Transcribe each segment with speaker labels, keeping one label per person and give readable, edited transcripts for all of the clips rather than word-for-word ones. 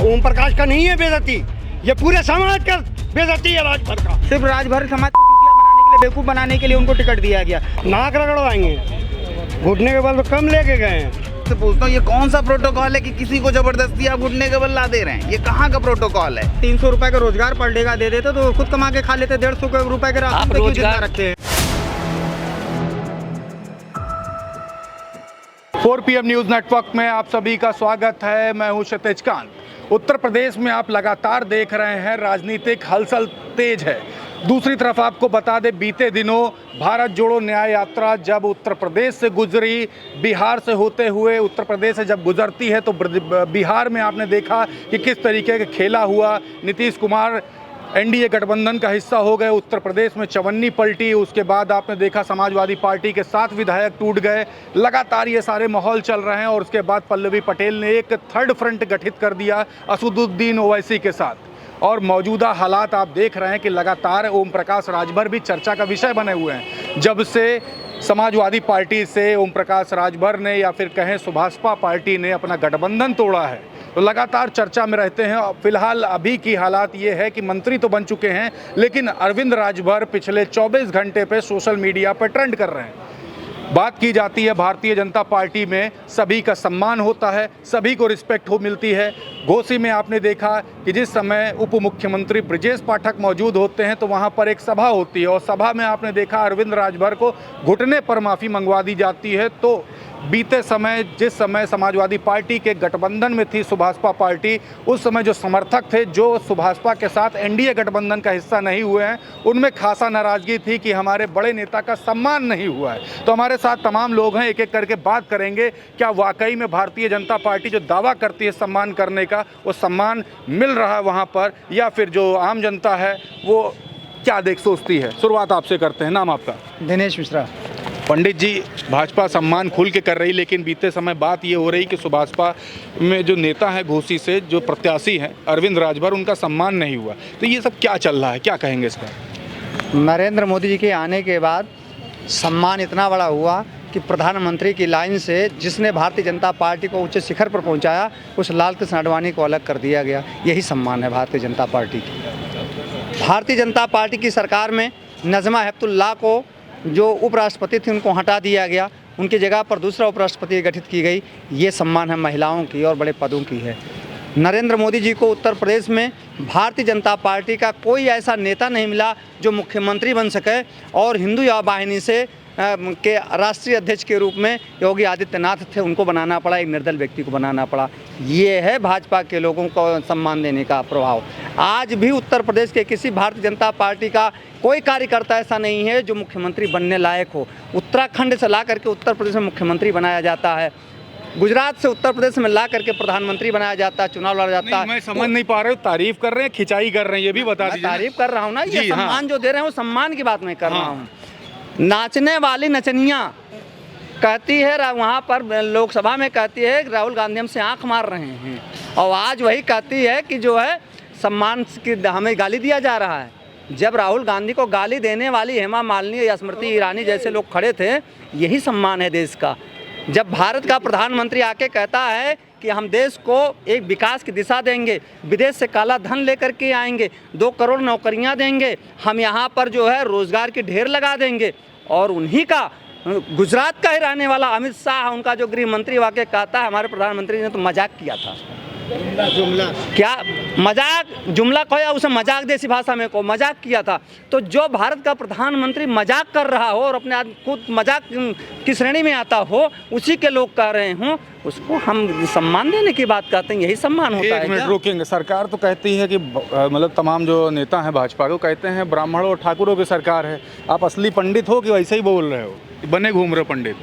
Speaker 1: ओम प्रकाश का नहीं है बेइज्जती, ये पूरे समाज का बेइज्जती है राजभर का।
Speaker 2: सिर्फ राजभर समाज को चूतिया बनाने के लिए, बेवकूफ़ बनाने के लिए उनको टिकट दिया गया।
Speaker 1: नाक रगड़वाएंगे, घुटने के बल पे कम लेके गए हैं।
Speaker 3: तो पूछता हूँ, ये कौन सा प्रोटोकॉल है कि किसी को जबरदस्ती आप घुटने के बल ला दे रहे हैं? ये कहाँ का प्रोटोकॉल है?
Speaker 2: 300 रुपए का रोजगार पर डे का दे देते तो खुद कमा के खा लेते, 150 रुपए के राशन पे क्यों जिंदा रखते हैं?
Speaker 4: 4 PM न्यूज़ नेटवर्क में आप सभी का स्वागत है। मैं हूं क्षितिज कांत। उत्तर प्रदेश में आप लगातार देख रहे हैं राजनीतिक हलचल तेज है। दूसरी तरफ आपको बता दें, बीते दिनों भारत जोड़ो न्याय यात्रा जब उत्तर प्रदेश से गुजरी, बिहार से होते हुए उत्तर प्रदेश से जब गुजरती है तो बिहार में आपने देखा कि किस तरीके का खेला हुआ। नीतीश कुमार एनडीए गठबंधन का हिस्सा हो गए, उत्तर प्रदेश में चवन्नी पलटी। उसके बाद आपने देखा समाजवादी पार्टी के 7 विधायक टूट गए। लगातार ये सारे माहौल चल रहे हैं और उसके बाद पल्लवी पटेल ने एक थर्ड फ्रंट गठित कर दिया असदुद्दीन ओवैसी के साथ। और मौजूदा हालात आप देख रहे हैं कि लगातार ओम प्रकाश राजभर भी चर्चा का विषय बने हुए हैं। जब से समाजवादी पार्टी से ओम प्रकाश राजभर ने या फिर कहें सुभाषपा पार्टी ने अपना गठबंधन तोड़ा है तो लगातार चर्चा में रहते हैं। फिलहाल अभी की हालात ये है कि मंत्री तो बन चुके हैं, लेकिन अरविंद राजभर पिछले 24 घंटे पे सोशल मीडिया पर ट्रेंड कर रहे हैं। बात की जाती है भारतीय जनता पार्टी में सभी का सम्मान होता है, सभी को रिस्पेक्ट मिलती है। घोसी में आपने देखा कि जिस समय उप मुख्यमंत्री ब्रजेश पाठक मौजूद होते हैं तो वहां पर एक सभा होती है और सभा में आपने देखा अरविंद राजभर को घुटने पर माफ़ी मंगवा दी जाती है। तो बीते समय जिस समय समाजवादी पार्टी के गठबंधन में थी सुभाषपा पार्टी, उस समय जो समर्थक थे जो सुभाषपा के साथ एनडीए गठबंधन का हिस्सा नहीं हुए हैं, उनमें खासा नाराज़गी थी कि हमारे बड़े नेता का सम्मान नहीं हुआ है। तो हमारे साथ तमाम लोग हैं, एक एक करके बात करेंगे। क्या वाकई में भारतीय जनता पार्टी जो दावा करती है सम्मान करने का, वो सम्मान मिल रहा है वहाँ पर, या फिर जो आम जनता है वो क्या सोचती है? शुरुआत आपसे करते हैं। नाम आपका?
Speaker 2: दिनेश मिश्रा।
Speaker 4: पंडित जी, भाजपा सम्मान खुल के कर रही, लेकिन बीते समय बात ये हो रही कि सुभाषपा में जो नेता है घोसी से, जो प्रत्याशी हैं अरविंद राजभर, उनका सम्मान नहीं हुआ। तो ये सब क्या चल रहा है, क्या कहेंगे इस पर?
Speaker 2: नरेंद्र मोदी जी के आने के बाद सम्मान इतना बड़ा हुआ कि प्रधानमंत्री की लाइन से जिसने भारतीय जनता पार्टी को उच्च शिखर पर पहुंचाया, उस लाल कृष्ण आडवाणी को अलग कर दिया गया। यही सम्मान है भारतीय जनता पार्टी की। भारतीय जनता पार्टी की सरकार में नज़मा हेपतुल्लाह को, जो उपराष्ट्रपति थे, उनको हटा दिया गया, उनकी जगह पर दूसरा उपराष्ट्रपति गठित की गई। ये सम्मान है महिलाओं की और बड़े पदों की है। नरेंद्र मोदी जी को उत्तर प्रदेश में भारतीय जनता पार्टी का कोई ऐसा नेता नहीं मिला जो मुख्यमंत्री बन सके, और हिंदू युवा वाहिनी से के राष्ट्रीय अध्यक्ष के रूप में योगी आदित्यनाथ थे, उनको बनाना पड़ा, एक निर्दल व्यक्ति को बनाना पड़ा। ये है भाजपा के लोगों को सम्मान देने का प्रभाव। आज भी उत्तर प्रदेश के किसी भारतीय जनता पार्टी का कोई कार्यकर्ता ऐसा नहीं है जो मुख्यमंत्री बनने लायक हो। उत्तराखंड से ला करके उत्तर प्रदेश में मुख्यमंत्री बनाया जाता है, गुजरात से उत्तर प्रदेश में ला करके प्रधानमंत्री बनाया जाता है, चुनाव लड़ा जाता है।
Speaker 4: मैं समझ नहीं पा रहा हूँ, तारीफ कर रहे हैं, खिंचाई कर रहे हैं, ये भी बता दीजिए।
Speaker 2: तारीफ कर रहा हूँ ना, ये सम्मान
Speaker 4: हाँ।
Speaker 2: जो दे रहे हैं वो सम्मान की बात मैं कर रहा हूँ। नाचने वाली नचनियाँ कहती है, वहाँ पर लोकसभा में कहती है कि राहुल गांधी हमसे आंख मार रहे हैं, और आज वही कहती है कि जो है सम्मान की हमें गाली दिया जा रहा है। जब राहुल गांधी को गाली देने वाली हेमा मालिनी या स्मृति ईरानी जैसे लोग खड़े थे, यही सम्मान है देश का। जब भारत का प्रधानमंत्री आके कहता है कि हम देश को एक विकास की दिशा देंगे, विदेश से काला धन लेकर के आएंगे, 2 करोड़ नौकरियां देंगे, हम यहाँ पर जो है रोजगार की ढेर लगा देंगे, और उन्हीं का गुजरात का ही रहने वाला अमित शाह, उनका जो गृह मंत्री, वाकई कहता है हमारे प्रधानमंत्री ने तो मजाक किया था। जुमला क्या मजाक, जुमला कहो या उसे मजाक देसी भाषा में को मजाक किया था। तो जो भारत का प्रधानमंत्री मजाक कर रहा हो और अपने खुद मजाक की श्रेणी में आता हो, उसी के लोग कह रहे हों, उसको हम सम्मान देने की बात करते हैं। यही सम्मान होता है।
Speaker 4: 1 मिनट रोकेंगे। सरकार तो कहती है कि मतलब तमाम जो नेता हैं भाजपा को कहते हैं ब्राह्मणों और ठाकुरों की सरकार है। आप असली पंडित हो कि वैसे ही बोल रहे हो, बने घूम रहे हो पंडित?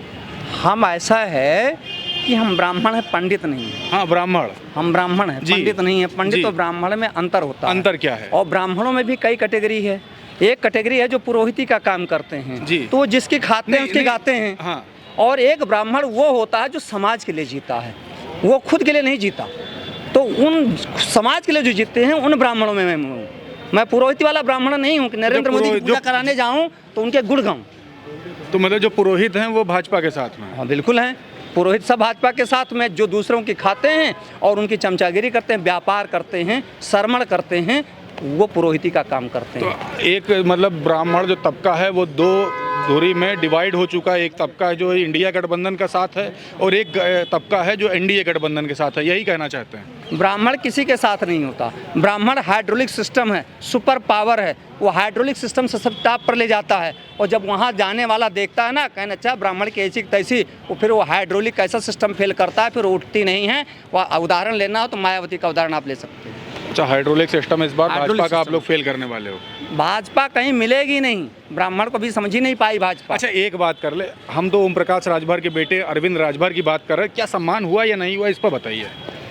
Speaker 2: हम ऐसा है कि हम ब्राह्मण हैं, पंडित नहीं है।
Speaker 4: हाँ, ब्राह्मण, हम
Speaker 2: ब्राह्मण हैं, पंडित नहीं है। पंडित और ब्राह्मण में अंतर होता है।
Speaker 4: अंतर क्या है?
Speaker 2: और ब्राह्मणों में भी कई कैटेगरी है। एक कैटेगरी है जो पुरोहिती का काम करते हैं, तो जिसकी खाते हैं उसके गाते हैं। हाँ। और एक ब्राह्मण वो होता है जो समाज के लिए जीता है, वो खुद के लिए नहीं जीता। तो उन समाज के लिए जो जीतते हैं उन ब्राह्मणों में मैं पुरोहिती वाला ब्राह्मण नहीं हूँ कि नरेंद्र मोदी की पूजा कराने जाऊँ तो उनके गुण गाऊँ।
Speaker 4: तो मतलब जो पुरोहित हैं वो भाजपा के साथ में?
Speaker 2: हाँ, बिल्कुल हैं। पुरोहित सब भाजपा के साथ में, जो दूसरों की खाते हैं और उनकी चमचागिरी करते हैं, व्यापार करते हैं, श्रमण करते हैं, वो पुरोहिती का काम करते हैं।
Speaker 4: तो एक मतलब ब्राह्मण जो तबका है वो दो धुरी में डिवाइड हो चुका है। एक तबका है जो इंडिया गठबंधन का साथ है और एक तबका है जो एनडीए गठबंधन के साथ है, यही कहना चाहते हैं?
Speaker 2: ब्राह्मण किसी के साथ नहीं होता। ब्राह्मण हाइड्रोलिक सिस्टम है, सुपर पावर है, वो हाइड्रोलिक सिस्टम से सब टॉप पर ले जाता है। और जब वहाँ जाने वाला देखता है ना, कहना अच्छा ब्राह्मण की ऐसी तैसी, वो फिर वो हाइड्रोलिक ऐसा सिस्टम फेल करता है, फिर उठती नहीं है। वह उदाहरण लेना हो तो मायावती का उदाहरण आप ले सकते हैं।
Speaker 4: अच्छा, हाइड्रोलिक सिस्टम इस बार
Speaker 2: हाइड्रोलिक
Speaker 4: भाजपा का आप
Speaker 2: सिस्टम।
Speaker 4: लोग फेल करने वाले हो?
Speaker 2: भाजपा कहीं मिलेगी नहीं, ब्राह्मण को भी समझ ही नहीं पाई भाजपा।
Speaker 4: अच्छा, एक बात कर ले, हम तो ओम प्रकाश राजभर के बेटे अरविंद राजभर की बात कर रहे हैं, क्या सम्मान हुआ या नहीं हुआ, इस पर बताइए।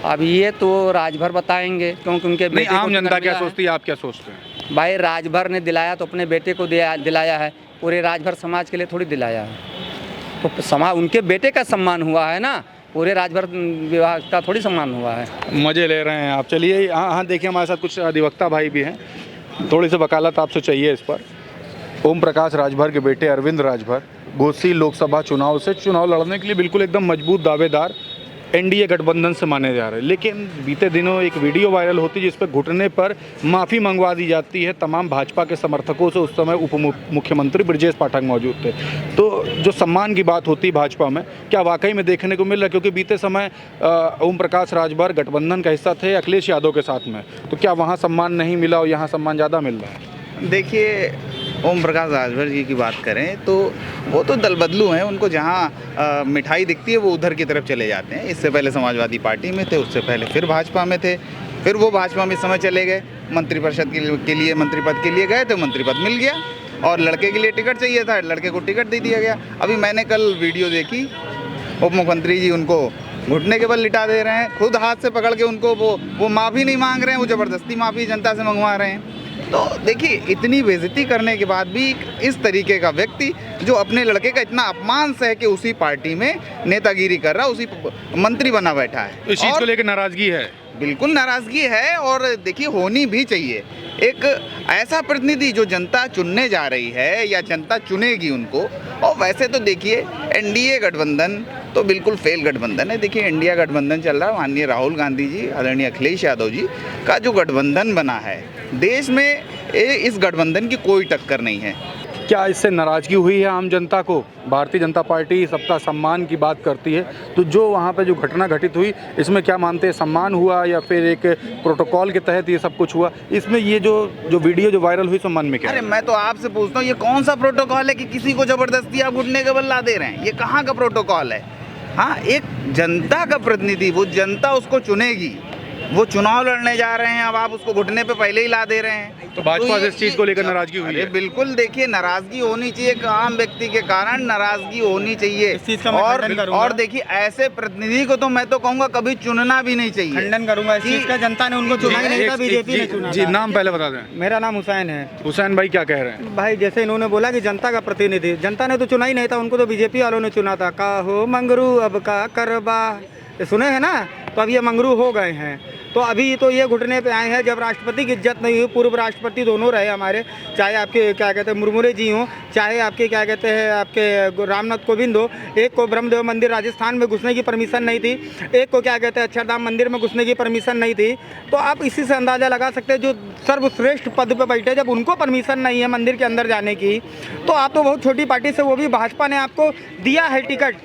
Speaker 2: अब ये तो राजभर बताएंगे, क्योंकि उनके
Speaker 4: नहीं,
Speaker 2: बेटे को
Speaker 4: आम जनता
Speaker 2: टिकट
Speaker 4: क्या
Speaker 2: मिला है।
Speaker 4: सोचती है, आप क्या सोचते हैं?
Speaker 2: भाई राजभर ने दिलाया तो अपने बेटे को दिलाया है, पूरे राजभर समाज के लिए थोड़ी दिलाया है। तो समाज, उनके बेटे का सम्मान हुआ है ना, पूरे राजभर विभाग का थोड़ी सम्मान हुआ है।
Speaker 4: मज़े ले रहे हैं आप। चलिए, हाँ देखिए, हमारे साथ कुछ अधिवक्ता भाई भी हैं, थोड़ी सी वकालत आपसे चाहिए इस पर। ओम प्रकाश राजभर के बेटे अरविंद राजभर घोसी लोकसभा चुनाव से चुनाव लड़ने के लिए बिल्कुल एकदम मजबूत दावेदार एनडीए गठबंधन से माने जा रहे हैं, लेकिन बीते दिनों एक वीडियो वायरल होती है जिस पर घुटने पर माफ़ी मंगवा दी जाती है तमाम भाजपा के समर्थकों से। उस समय उप मुख्यमंत्री ब्रजेश पाठक मौजूद थे। तो जो सम्मान की बात होती है भाजपा में, क्या वाकई में देखने को मिल रहा है? क्योंकि बीते समय ओम प्रकाश राजभर गठबंधन का हिस्सा थे अखिलेश यादव के साथ में, तो क्या वहाँ सम्मान नहीं मिला और यहाँ सम्मान ज़्यादा मिल रहा है?
Speaker 3: देखिए, ओम प्रकाश राजभर जी की बात करें तो वो तो दल बदलू हैं। उनको जहाँ मिठाई दिखती है वो उधर की तरफ चले जाते हैं। इससे पहले समाजवादी पार्टी में थे, उससे पहले फिर भाजपा में थे, फिर वो भाजपा में इस समय चले गए। मंत्रिपरिषद के लिए मंत्री पद के लिए गए तो मंत्री पद मिल गया, और लड़के के लिए टिकट चाहिए था, लड़के को टिकट दे दिया गया। अभी मैंने कल वीडियो देखी, उप मुख्यमंत्री जी उनको घुटने के बल लिटा दे रहे हैं, खुद हाथ से पकड़ के उनको वो माफ़ी नहीं मांग रहे हैं, वो ज़बरदस्ती माफ़ी जनता से मंगवा रहे हैं। तो देखिए, इतनी बेइज्जती करने के बाद भी इस तरीके का व्यक्ति जो अपने लड़के का इतना अपमान सह के उसी पार्टी में नेतागिरी कर रहा है, उसी मंत्री बना बैठा है,
Speaker 4: इस चीज़ को लेकर नाराज़गी है?
Speaker 3: बिल्कुल नाराज़गी है, और देखिए होनी भी चाहिए। एक ऐसा प्रतिनिधि जो जनता चुनने जा रही है या जनता चुनेगी उनको। और वैसे तो देखिए, एनडीए गठबंधन तो बिल्कुल फेल गठबंधन है। देखिए, इंडिया गठबंधन चल रहा है, माननीय राहुल गांधी जी, आदरणीय अखिलेश यादव जी का जो गठबंधन बना है, देश में इस गठबंधन की कोई टक्कर नहीं है।
Speaker 4: क्या इससे नाराज़गी हुई है आम जनता को? भारतीय जनता पार्टी सबका सम्मान की बात करती है, तो जो वहाँ पे जो घटना घटित हुई, इसमें क्या मानते हैं, सम्मान हुआ या फिर एक प्रोटोकॉल के तहत ये सब कुछ हुआ? इसमें ये जो वीडियो जो वायरल हुई, सम्मान में क्या है?
Speaker 3: अरे मैं तो आपसे पूछता हूँ, ये कौन सा प्रोटोकॉल है कि किसी को ज़बरदस्ती आप घुटने के बल ला दे रहे हैं? ये कहाँ का प्रोटोकॉल है? हाँ, एक जनता का प्रतिनिधि, वो जनता उसको चुनेगी, वो चुनाव लड़ने जा रहे हैं, अब आप उसको घुटने पे पहले ही ला दे रहे हैं।
Speaker 4: तो भाजपा से इस चीज़ को लेकर नाराज़गी हुई है?
Speaker 3: बिल्कुल, देखिए नाराज़गी होनी चाहिए, एक आम व्यक्ति के कारण नाराज़गी होनी चाहिए।
Speaker 5: इस चीज़ का मैं खंडन करूंगा।
Speaker 3: और देखिए, ऐसे प्रतिनिधि को तो मैं तो कहूँगा कभी चुनना भी नहीं चाहिए।
Speaker 5: खंडन करूंगा इस चीज़ का। जनता ने उनको चुना ही नहीं था, बीजेपी ने चुना
Speaker 4: जी,
Speaker 5: था।
Speaker 4: नाम पहले बता दें।
Speaker 5: मेरा नाम हुसैन है।
Speaker 4: हुसैन भाई, क्या कह रहे हैं?
Speaker 5: भाई जैसे इन्होंने बोला कि जनता का प्रतिनिधि, जनता ने तो चुना ही नहीं था, उनको तो बीजेपी वालों ने चुना था। का हो मंगरू अब का करबा, ये सुने हैं ना? तो अब ये मंगरू हो गए हैं। तो अभी तो ये घुटने पे आए हैं, जब राष्ट्रपति की इज्जत नहीं हुई। पूर्व राष्ट्रपति दोनों रहे हमारे, चाहे आपके क्या कहते हैं मुर्मुरे जी हों, चाहे आपके क्या कहते हैं आपके रामनाथ कोविंद हो। एक को ब्रह्मदेव मंदिर राजस्थान में घुसने की परमिशन नहीं थी, एक को क्या कहते हैं अक्षरधाम मंदिर में घुसने की परमिशन नहीं थी। तो आप इसी से अंदाज़ा लगा सकते हैं, जो सर्वश्रेष्ठ पद पर बैठे, जब उनको परमिशन नहीं है मंदिर के अंदर जाने की, तो आप तो बहुत छोटी पार्टी से, वो भी भाजपा ने आपको दिया है टिकट,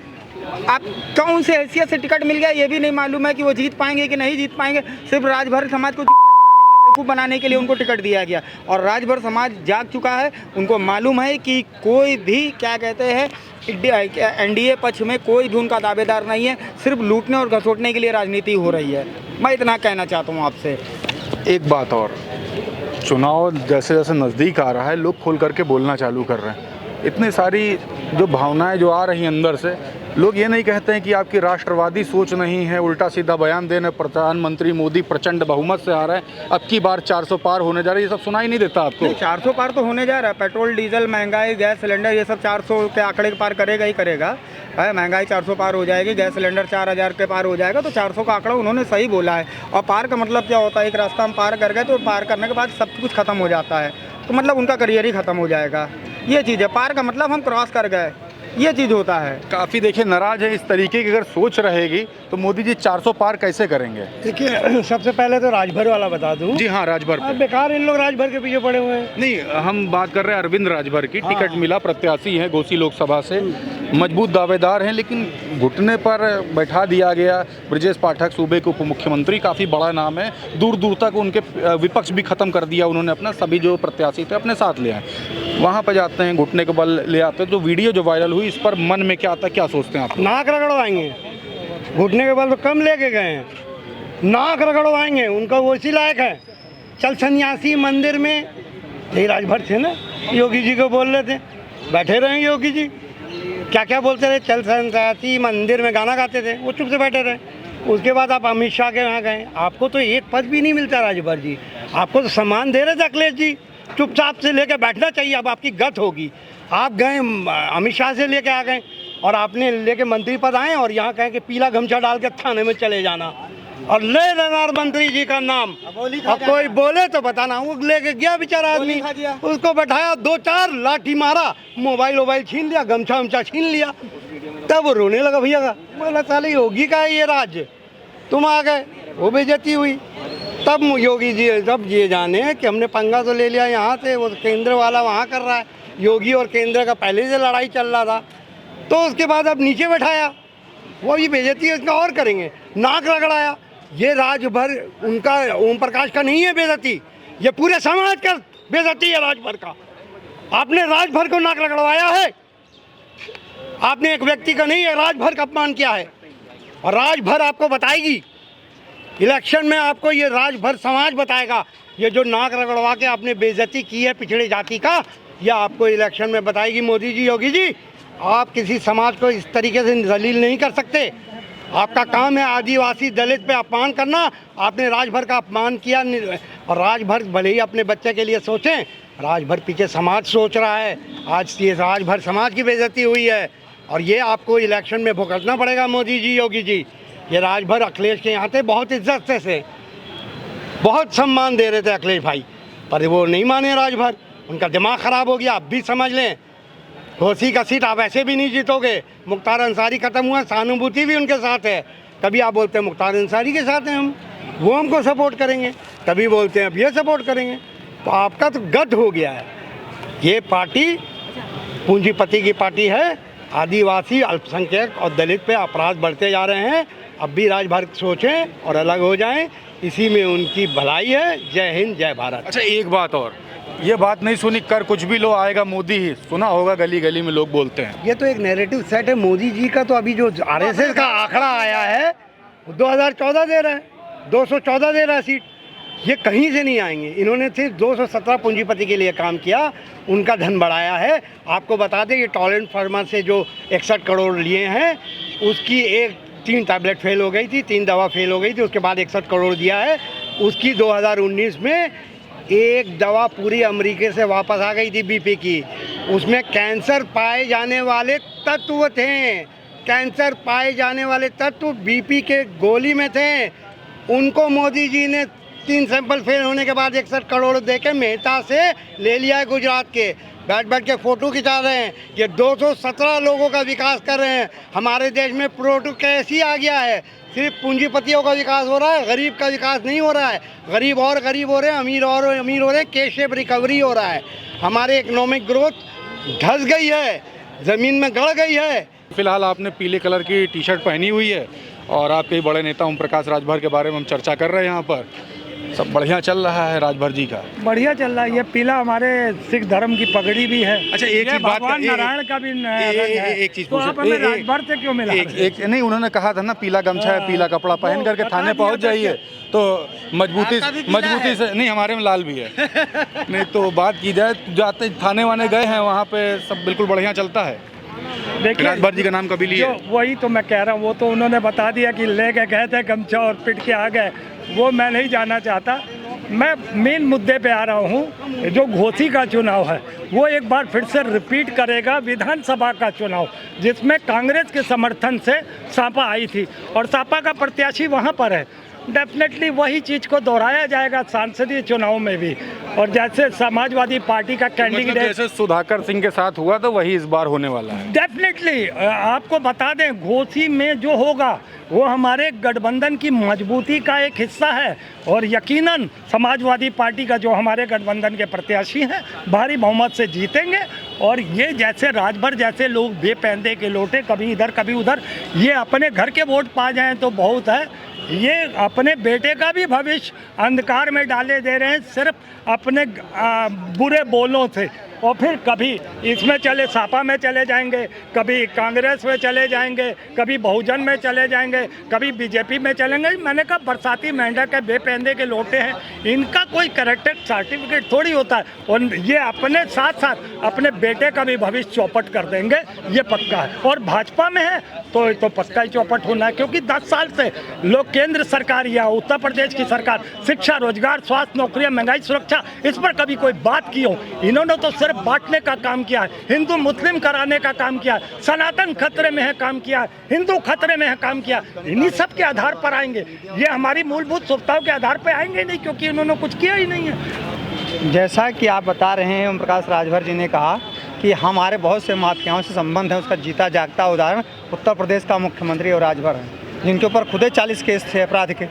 Speaker 5: आप कौन से हैसियत से टिकट मिल गया ये भी नहीं मालूम है कि वो जीत पाएंगे कि नहीं जीत पाएंगे। सिर्फ राजभर समाज को बेवकूफ़ बनाने के लिए उनको टिकट दिया गया, और राजभर समाज जाग चुका है। उनको मालूम है कि कोई भी क्या कहते हैं एनडीए पक्ष में कोई भी उनका दावेदार नहीं है, सिर्फ लूटने और घसोटने के लिए राजनीति हो रही है। मैं इतना कहना चाहता हूँ आपसे।
Speaker 4: एक बात और, चुनाव जैसे जैसे नज़दीक आ रहा है, लोग खोल करके बोलना चालू कर रहे हैं। इतनी सारी जो भावनाएं जो आ रही हैं अंदर से, लोग ये नहीं कहते हैं कि आपकी राष्ट्रवादी सोच नहीं है, उल्टा सीधा बयान देने प्रधानमंत्री मोदी प्रचंड बहुमत से आ रहे हैं, अब की बार 400 पार होने जा रही है, ये सब सुनाई नहीं देता आपको?
Speaker 5: नहीं, 400 पार तो होने जा रहा है। पेट्रोल डीजल महंगाई, गैस सिलेंडर, ये सब 400 के आंकड़े के पार करेगा ही करेगा। है, महंगाई 400 पार हो जाएगी, गैस सिलेंडर 4000 के पार हो जाएगा। तो 400 का आंकड़ा उन्होंने सही बोला है। और पार का मतलब क्या होता है? एक रास्ता हम पार कर गए तो पार करने के बाद सब कुछ खत्म हो जाता है, तो मतलब उनका करियर ही खत्म हो जाएगा। ये चीज़ है, पार का मतलब हम क्रॉस कर गए। ये चीज़ होता है।
Speaker 4: काफ़ी देखिए नाराज है, इस तरीके की अगर सोच रहेगी तो मोदी जी 400 पार कैसे करेंगे?
Speaker 1: देखिए सबसे पहले तो राजभर वाला बता दूं।
Speaker 4: जी हाँ, राजभर पे।
Speaker 1: बेकार इन लोग राजभर के पीछे पड़े हुए हैं।
Speaker 4: नहीं, हम बात कर रहे हैं अरविंद राजभर की। टिकट मिला, प्रत्याशी हैं घोसी लोकसभा से, मजबूत दावेदार हैं, लेकिन घुटने पर बैठा दिया गया। ब्रजेश पाठक सूबे के उप मुख्यमंत्री, काफ़ी बड़ा नाम है, दूर दूर तक उनके विपक्ष भी खत्म कर दिया उन्होंने अपना, सभी जो प्रत्याशी थे अपने साथ ले आए। वहाँ पर जाते हैं, घुटने के बल ले आते हैं। तो वीडियो जो वायरल हुई, इस पर मन में क्या आता है, क्या सोचते हैं आप?
Speaker 1: नाक रगड़वाएंगे, घुटने के बल तो कम लेके गए हैं, नाक रगड़वाएंगे, उनका वो इसी लायक है। चल सन्यासी मंदिर में, यही राजभर थे ना, योगी जी को बोल रहे थे, बैठे रहे योगी जी, क्या क्या बोलते रहे, चल सन्यासी मंदिर में गाना गाते थे, वो चुप से बैठे रहे। उसके बाद आप अमित शाह के यहाँ गए, आपको तो एक पद भी नहीं मिलता राजभर जी, आपको तो सम्मान दे रहे थे अखिलेश जी, चुपचाप से लेके बैठना चाहिए। अब आपकी गत होगी, आप गए अमित शाह से लेके आ गए और आपने लेके मंत्री पद आए और यहाँ कहें कि पीला गमछा डाल के थाने में चले जाना और ले लेना मंत्री जी का नाम। अब कोई बोले तो बताना, वो लेके गया बेचारा आदमी, उसको बैठाया, 2-4 लाठी मारा, मोबाइल छीन लिया, गमछा छीन लिया, तब वो रोने लगा भैया का, बोला साले योगी का है ये राज्य, तुम आ गए, वो बेइज्जती हुई। तब योगी जी जब ये जाने कि हमने पंगा तो ले लिया यहाँ से, वो केंद्र वाला वहाँ कर रहा है, योगी और केंद्र का पहले से लड़ाई चल रहा था, तो उसके बाद अब नीचे बैठाया, वो भी बेइज्जती इसका और करेंगे, नाक रगड़ाया। ये राजभर उनका, ओम प्रकाश का नहीं है बेइज्जती, ये पूरे समाज का बेइज्जती है राजभर का। आपने राजभर को नाक रगड़वाया है, आपने एक व्यक्ति का नहीं है, राजभर का अपमान किया है और राजभर आपको बताएगी इलेक्शन में, आपको ये राजभर समाज बताएगा। ये जो नाक रगड़वा के आपने बेइज्जती की है पिछड़ी जाति का, यह आपको इलेक्शन में बताएगी। मोदी जी, योगी जी, आप किसी समाज को इस तरीके से जलील नहीं कर सकते। आपका काम है आदिवासी दलित पे अपमान करना, आपने राजभर का अपमान किया। और राजभर भले ही अपने बच्चे के लिए सोचें, राजभर पीछे समाज सोच रहा है। आज ये राजभर समाज की बेइज्जती हुई है और ये आपको इलेक्शन में भुगतना पड़ेगा। मोदी जी, योगी जी, ये राजभर अखिलेश के यहाँ थे, बहुत इज्जत से बहुत सम्मान दे रहे थे अखिलेश भाई, पर वो नहीं माने राजभर, उनका दिमाग ख़राब हो गया। आप भी समझ लें, घोसी का सीट आप ऐसे भी नहीं जीतोगे। मुख्तार अंसारी ख़त्म हुआ, सहानुभूति भी उनके साथ है। कभी आप बोलते हैं मुख्तार अंसारी के साथ हैं हम, वो हमको सपोर्ट करेंगे, कभी बोलते हैं अब ये सपोर्ट करेंगे, तो आपका तो गद हो गया है। ये पार्टी पूंजीपति की पार्टी है, आदिवासी, अल्पसंख्यक और दलित पे अपराध बढ़ते जा रहे हैं। अब भी राजभर सोचें और अलग हो जाएं, इसी में उनकी भलाई है। जय हिंद, जय भारत।
Speaker 4: अच्छा, एक बात और, ये बात नहीं सुनी, कर कुछ भी लो आएगा मोदी ही, सुना होगा गली गली में लोग बोलते हैं।
Speaker 1: ये तो एक नैरेटिव सेट है मोदी जी का। तो अभी जो आरएसएस का आंकड़ा आया है, 2014 दे रहा है, 214 दे रहा है सीट, ये कहीं से नहीं आएंगे। इन्होंने सिर्फ 217 पूंजीपति के लिए काम किया, उनका धन बढ़ाया है। आपको बता दें, ये टॉरेंट फार्मा से जो 61 करोड़ लिए हैं, उसकी 3 टैबलेट फेल हो गई थी, 3 दवा फेल हो गई थी, उसके बाद 61 करोड़ दिया है। उसकी 2019 में एक दवा पूरी अमेरिका से वापस आ गई थी बीपी की, उसमें कैंसर पाए जाने वाले तत्व थे, कैंसर पाए जाने वाले तत्व बीपी के गोली में थे। उनको मोदी जी ने 3 सैंपल फेल होने के बाद 61 करोड़ देके मेहता से ले लिया है। गुजरात के बैठ के फ़ोटो खिंचा रहे हैं, ये 217 लोगों का विकास कर रहे हैं। हमारे देश में प्रोटो कैसी आ गया है, सिर्फ पूंजीपतियों का विकास हो रहा है, गरीब का विकास नहीं हो रहा है। गरीब और गरीब हो रहे हैं, अमीर और अमीर हो रहे हैं, के शेप रिकवरी हो रहा है। हमारे इकोनॉमिक ग्रोथ धस गई है, ज़मीन में गड़ गई है।
Speaker 4: फिलहाल आपने पीले कलर की टी शर्ट पहनी हुई है और आपके बड़े नेता ओम प्रकाश राजभर के बारे में हम चर्चा कर रहे हैं। यहाँ पर सब बढ़िया चल रहा है राजभर जी का?
Speaker 6: बढ़िया चल रहा है। ये पीला हमारे सिख धर्म की पगड़ी भी है।
Speaker 4: अच्छा, एक चीज बात,
Speaker 6: भगवान नारायण का भी
Speaker 4: एक चीज
Speaker 6: तो आप हमें राजभर से क्यों मिला?
Speaker 4: एक नहीं, उन्होंने कहा था ना पीला गमछा है, पीला कपड़ा पहन करके थाने पहुंच जाइए, तो मजबूती से नहीं, हमारे में लाल भी है नहीं तो बात की जाए, जाते थाने वाने गए हैं, वहाँ पे सब बिल्कुल बढ़िया चलता है।
Speaker 6: देखिए,
Speaker 4: राजभर जी का नाम कभी लिए?
Speaker 6: वही तो मैं कह रहा हूँ, वो तो उन्होंने बता दिया कि ले के गए थे गमछा और पिट के आ गए, वो मैं नहीं जानना चाहता। मैं मेन मुद्दे पे आ रहा हूँ। जो घोसी का चुनाव है वो एक बार फिर से रिपीट करेगा, विधानसभा का चुनाव, जिसमें कांग्रेस के समर्थन से सापा आई थी और सापा का प्रत्याशी वहाँ पर है। डेफिनेटली वही चीज़ को दोहराया जाएगा सांसदीय चुनाव में भी। और जैसे समाजवादी पार्टी का
Speaker 4: मतलब
Speaker 6: कैंडिडेट
Speaker 4: जैसे सुधाकर सिंह के साथ हुआ तो वही इस बार होने वाला है।
Speaker 6: डेफिनेटली आपको बता दें, घोसी में जो होगा वो हमारे गठबंधन की मजबूती का एक हिस्सा है और यकीनन समाजवादी पार्टी का जो हमारे गठबंधन के प्रत्याशी हैं भारी बहुमत से जीतेंगे। और ये जैसे राजभर जैसे लोग बेपैंदे के लोटे कभी इधर कभी उधर, ये अपने घर के वोट पा जाएं तो बहुत है। ये अपने बेटे का भी भविष्य अंधकार में डाले दे रहे हैं सिर्फ अपने बुरे बोलों से। और फिर कभी इसमें चले सापा में चले जाएंगे, कभी कांग्रेस में चले जाएंगे, कभी बहुजन में चले जाएंगे, कभी बीजेपी में चलेंगे। मैंने कहा बरसाती मेंढक के बेपैंदे के लोटे हैं, इनका कोई कैरेक्टर सर्टिफिकेट थोड़ी होता है। और ये अपने साथ साथ अपने बेटे का भी भविष्य चौपट कर देंगे, ये पक्का है। और भाजपा में है तो पक्का ही चौपट होना है, क्योंकि 10 साल से लोग केंद्र सरकार या उत्तर प्रदेश की सरकार शिक्षा, रोजगार, स्वास्थ्य, नौकरियां, महंगाई, सुरक्षा, इस पर कभी कोई बात की हो? इन्होंने तो सिर्फ बांटने का काम किया है, हिंदू मुस्लिम कराने का काम किया है, सनातन खतरे में है काम किया है, हिंदू खतरे में है काम किया। इन्हीं सब के आधार पर आएंगे, ये हमारी मूलभूत सुविधाओं के आधार पर आएंगे नहीं, क्योंकि इन्होंने कुछ किया ही नहीं है।
Speaker 5: जैसा कि आप बता रहे हैं, ओम प्रकाश राजभर जी ने कहा कि हमारे बहुत से माफियाओं से संबंध है, उसका जीता जागता उदाहरण उत्तर प्रदेश का मुख्यमंत्री और राजभर है, जिनके ऊपर खुदे 40 केस थे अपराध के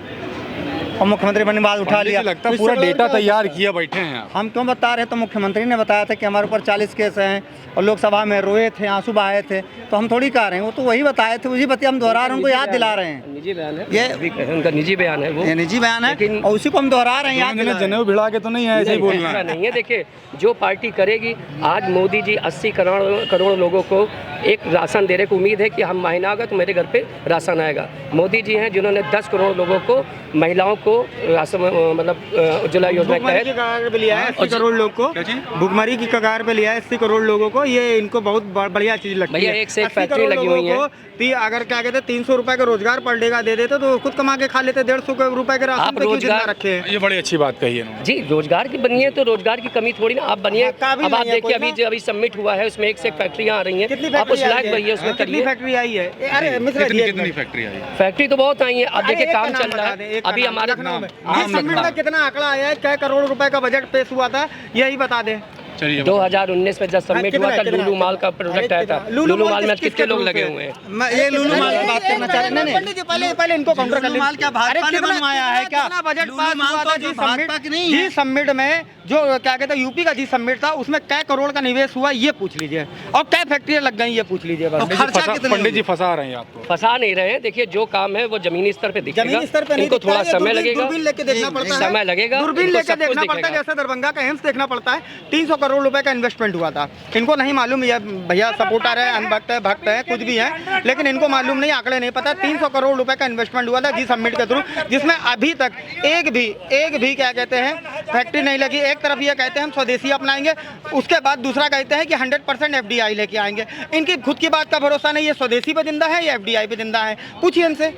Speaker 5: और मुख्यमंत्री बनने के बाद उठा लिया।
Speaker 4: लगता है पूरा डेटा तैयार किया बैठे हैं आप।
Speaker 5: हम क्यों बता रहे, तो मुख्यमंत्री ने बताया था कि हमारे ऊपर 40 केस हैं और लोकसभा में रोए थे, आंसू बहाए थे, तो हम थोड़ी कह रहे हैं, वो तो वही बताए थे, वही बतिया हम दोहरा रहे हैं, उनको याद दिला रहे हैं।
Speaker 7: निजी बयान है,
Speaker 5: ये
Speaker 7: उनका निजी बयान है, वो
Speaker 5: ये निजी बयान है
Speaker 7: लेकिन
Speaker 5: और उसी को हम दोहरा रहे हैं, याद दिला रहे हैं।
Speaker 4: जनेऊ भिड़ा के तो नहीं है, ऐसे ही बोलना
Speaker 7: ऐसा
Speaker 4: है।
Speaker 7: नहीं है। देखिए, जो पार्टी करेगी, आज मोदी जी 80 करोड़ लोगों को एक राशन दे रहे को उम्मीद है कि हम महीना आएगा तो मेरे घर पे राशन आएगा। मोदी जी हैं जिन्होंने 10 करोड़ लोगों को, महिलाओं को राशन, मतलब उज्ज्वला योजना के
Speaker 5: भुखमरी की कगार पे लिया है 80 करोड़ लोग को, भुखमरी की कगार पे लिया है 80 करोड़ लोगों को। ये इनको बहुत बढ़िया चीज लगती है।
Speaker 7: भैया, एक से एक फैक्ट्री लगी हुई है।
Speaker 5: अगर क्या कहते हैं 300 रुपए का रोजगार पर डे का दे देते तो खुद कमा के खा लेते, 150 रुपए के राशन पे क्यों जिंदा रखे हैं?
Speaker 4: ये बड़ी अच्छी बात कही है
Speaker 7: जी। रोजगार की बनिए तो रोजगार की कमी थोड़ी ना आप बनिए। अब आप देखिए, अभी सबमिट हुआ है, उसमें एक से एक फैक्ट्रियाँ आ रही हैं, आप उस लायक बनिए, उसमें
Speaker 5: कितनी फैक्ट्री आई है? अरे
Speaker 4: कितनी फैक्ट्री आई?
Speaker 7: फैक्ट्री तो बहुत आई है। अब देखिए काम चल रहा है अभी हमारे
Speaker 5: में कितना आंकड़ा आया है, क्या करोड़ रुपए का बजट पेश हुआ था, यही बता दें।
Speaker 7: 2019 में जब सबमिट हुआ था, लुलु माल का प्रोजेक्ट आया था। लुलु माल में कितने लोग लगे हुए हैं?
Speaker 5: ये लुलु माल की बात करना चाह रहे हैं। पहले इनको काउंटर कर माल क्या भाजपा ने बनवाया है क्या? बजट पास हुआ था जी समिट में, जो क्या कहते हैं यूपी का जी समिट था, उसमें क्या करोड़ का निवेश हुआ ये पूछ लीजिए, और क्या फैक्ट्रियां लग गई ये पूछ लीजिए।
Speaker 4: पंडित जी फंसा रहे हैं आपको?
Speaker 7: फंसा नहीं रहे हैं। देखिए, जो काम है वो जमीनी स्तर पे दिखेगा, इनको थोड़ा समय लगेगा,
Speaker 5: दूरबीन लेके देखना पड़ता है,
Speaker 7: समय लगेगा,
Speaker 5: दूरबीन लेके देखना पड़ता है। जैसे दरभंगा का एम्स देखना पड़ता है, 300 करोड़ रुपए का इन्वेस्टमेंट हुआ था। इनको नहीं मालूम, ये भैया सपोर्टर है, अनभक्त है, भक्त है, कुछ भी है, लेकिन इनको मालूम नहीं, आंकड़े नहीं पता। 300 करोड़ रुपए का इन्वेस्टमेंट हुआ था जी समिट के थ्रू, जिसमें अभी तक एक भी क्या कहते हैं फैक्ट्री नहीं लगी। एक तरफ ये कहते हैं हम स्वदेशी अपनाएंगे, उसके बाद दूसरा कहते हैं कि 100% FDI लेके आएंगे। इनकी खुद की बात का भरोसा नहीं, ये स्वदेशी पे जिंदा है या FDI पे जिंदा है, पूछिए इनसे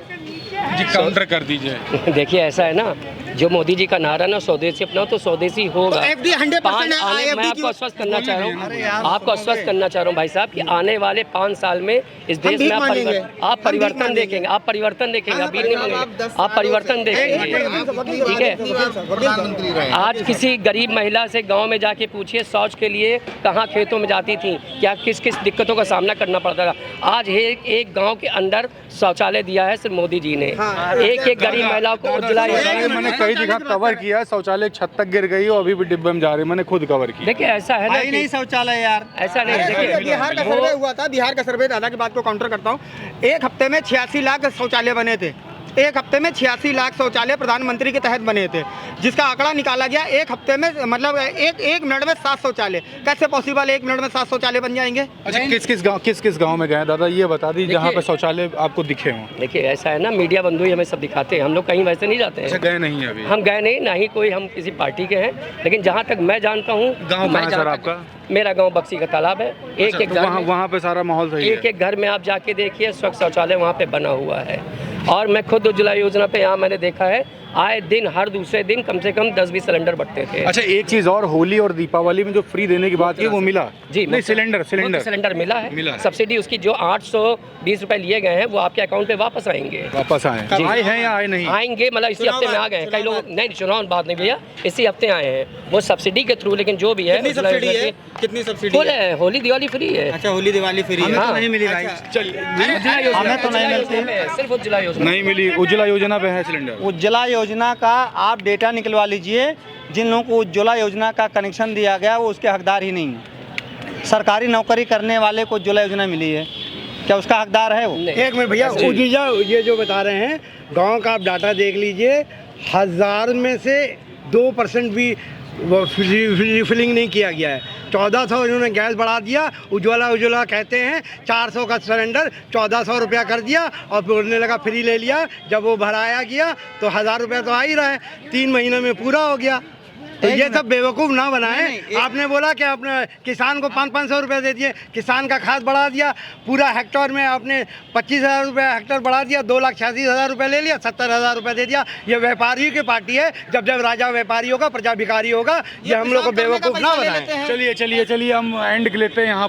Speaker 4: जी। काउंटर कर दीजिए।
Speaker 7: देखिए, ऐसा है ना, जो मोदी जी का नारा ना स्वदेशी अपनाओ तो स्वदेशी होगा।
Speaker 5: तो FD 100%
Speaker 7: मैं आपको आश्वस्त करना चाह रहा हूँ, आपको आश्वस्त करना चाह रहा हूँ भाई साहब कि आने वाले 5 साल में इस देश में आप परिवर्तन देखेंगे, आप परिवर्तन देखेंगे, अभी नहीं मांगेंगे, आप परिवर्तन देखेंगे, ठीक है। आज किसी गरीब महिला से गाँव में जाके पूछिए, शौच के लिए कहाँ खेतों में जाती थी, क्या किस किस दिक्कतों का सामना करना पड़ता था। आज एक गाँव के अंदर शौचालय दिया है सिर्फ मोदी जी ने, एक गरीब महिला को उज्ज्वला योजना।
Speaker 4: मैंने कई जगह कवर किया है, शौचालय छत तक गिर गई और अभी भी डिब्बे में जा रही है, मैंने खुद कवर किया।
Speaker 7: देखिए, ऐसा है ना,
Speaker 5: नहीं शौचालय यार,
Speaker 7: ऐसा नहीं। देखिए,
Speaker 5: बिहार का सर्वे हुआ था, बिहार का सर्वे, दादा की बात को काउंटर करता हूँ, एक हफ्ते में 86 लाख शौचालय बने थे। एक हफ्ते में 86 लाख शौचालय प्रधानमंत्री के तहत बने थे, जिसका आंकड़ा निकाला गया एक हफ्ते में, मतलब एक मिनट में 7 शौचालय। कैसे पॉसिबल है 1 मिनट में 7 शौचालय बन जाएंगे?
Speaker 4: अच्छा, किस गांव में गए दादा, ये बता दी जहाँ पे शौचालय आपको दिखे हों।
Speaker 7: देखिए, ऐसा है ना, मीडिया बंधु ही हमें सब दिखाते हैं, हम लोग कहीं वैसे नहीं जाते हैं।
Speaker 4: अच्छा, गए नहीं अभी?
Speaker 7: हम गए नहीं, ना ही कोई हम किसी पार्टी के हैं, लेकिन जहाँ तक मैं जानता हूँ,
Speaker 4: गाँव कहाँ सर आपका?
Speaker 7: मेरा गांव बक्सी का तालाब है। एक
Speaker 4: वहाँ पे सारा माहौल सही है।
Speaker 7: एक घर में आप जाके देखिए, स्वच्छ शौचालय वहाँ पे बना हुआ है। और मैं खुद उज्ज्वला योजना पे यहाँ मैंने देखा है, आए दिन हर दूसरे दिन कम से कम 10-20 सिलेंडर बढ़ते थे।
Speaker 4: अच्छा, एक चीज़ और, होली और दीपावली में जो फ्री देने की बात की वो मिला?
Speaker 7: जी
Speaker 4: नहीं, सिलेंडर
Speaker 7: मिला है। सब्सिडी उसकी जो 820 रुपए लिए गए हैं वो आपके अकाउंट पे वापस आएंगे।
Speaker 4: वापस आए? आए हैं या आए नहीं?
Speaker 7: आएंगे, मतलब इसी हफ्ते में आ गए हैं। कई लोग नहीं, चुनाव बात नहीं भैया, इसी हफ्ते आए हैं वो सब्सिडी के थ्रू। लेकिन जो भी है
Speaker 5: कितनी सब्सिडी है? कितनी सब्सिडी
Speaker 7: है? होली दिवाली फ्री है।
Speaker 5: अच्छा, होली दिवाली फ्री है।
Speaker 2: तो नहीं मिली भाई।
Speaker 7: हमें तो नहीं मिलती, सिर्फ उज्ज्वला योजना
Speaker 4: नहीं मिली। उज्ज्वला योजना पे है सिलेंडर?
Speaker 2: उज्ज्वला योजना का आप डेटा निकलवा लीजिए। जिन लोगों को उज्ज्वला योजना का कनेक्शन दिया गया वो उसके हकदार ही नहीं है। सरकारी नौकरी करने वाले को उज्ज्वला योजना मिली है, क्या उसका हकदार है वो?
Speaker 1: एक मिनट भैया, उज्ज्वला ये जो बता रहे हैं गांव का आप डाटा देख लीजिए, 1000 में से 2% भी रिफिलिंग नहीं किया गया है। 1400 इन्होंने गैस बढ़ा दिया। उज्ज्वला कहते हैं 400 का सिलेंडर 1400 रुपया कर दिया और बोलने लगा फ्री ले लिया। जब वो भराया गया तो 1000 रुपया तो आ ही रहा है, 3 महीने में पूरा हो गया। तो ये सब बेवकूफ़ ना बनाएं। आपने बोला कि आपने किसान को 500 रुपये दे दिए, किसान का खाद बढ़ा दिया, पूरा हेक्टर में आपने 25,000 रुपये हेक्टर बढ़ा दिया, 2,86,000 रुपये ले लिया, 70,000 रुपये दे दिया। ये व्यापारी की पार्टी है। जब राजा व्यापारी होगा प्रजा भिखारी होगा। ये हम लोग को बेवकूफ़ ना बनाएं।
Speaker 4: चलिए हम एंड लेते हैं यहाँ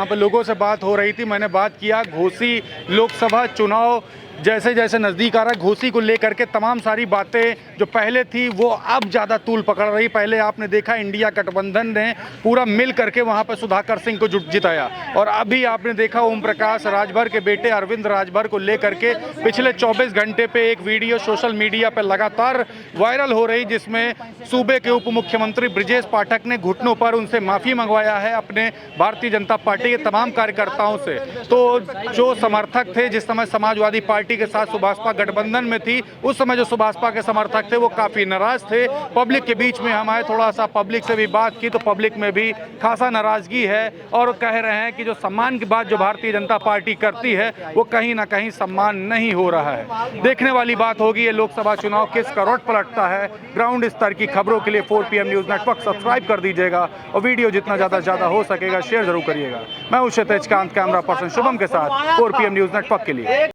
Speaker 4: पर लोगों से बात हो रही थी। मैंने बात किया घोसी लोकसभा चुनाव जैसे जैसे नज़दीक आ रहा है, घोसी को लेकर के तमाम सारी बातें जो पहले थी वो अब ज़्यादा तूल पकड़ रही। पहले आपने देखा इंडिया गठबंधन ने पूरा मिल करके वहाँ पर सुधाकर सिंह को जिताया, और अभी आपने देखा ओम प्रकाश राजभर के बेटे अरविंद राजभर को लेकर के पिछले 24 घंटे पे एक वीडियो सोशल मीडिया पर लगातार वायरल हो रही, जिसमें सूबे के उप मुख्यमंत्री ब्रजेश पाठक ने घुटनों पर उनसे माफ़ी मंगवाया है अपने भारतीय जनता पार्टी के तमाम कार्यकर्ताओं से। तो जो समर्थक थे जिस समय समाजवादी पार्टी के साथ सुभाषपा गठबंधन में थी, उस समय जो सुभाषपा के समर्थक थे वो काफी नाराज थे। पब्लिक के बीच में हम आए, थोड़ा सा पब्लिक से भी बात की तो पब्लिक में भी खासा नाराजगी है और कह रहे हैं कि जो सम्मान की बात जो भारतीय जनता पार्टी करती है वो कहीं ना कहीं सम्मान नहीं हो रहा है। देखने वाली बात होगी ये लोकसभा चुनाव किस करवट पलटता है। ग्राउंड स्तर की खबरों के लिए 4PM न्यूज़ नेटवर्क सब्सक्राइब कर दीजिएगा और वीडियो जितना ज़्यादा हो सकेगा शेयर जरूर करिएगा। मैं हूं क्षितिज कांत, कैमरा पर्सन शुभम के साथ 4PM न्यूज़ नेटवर्क के लिए।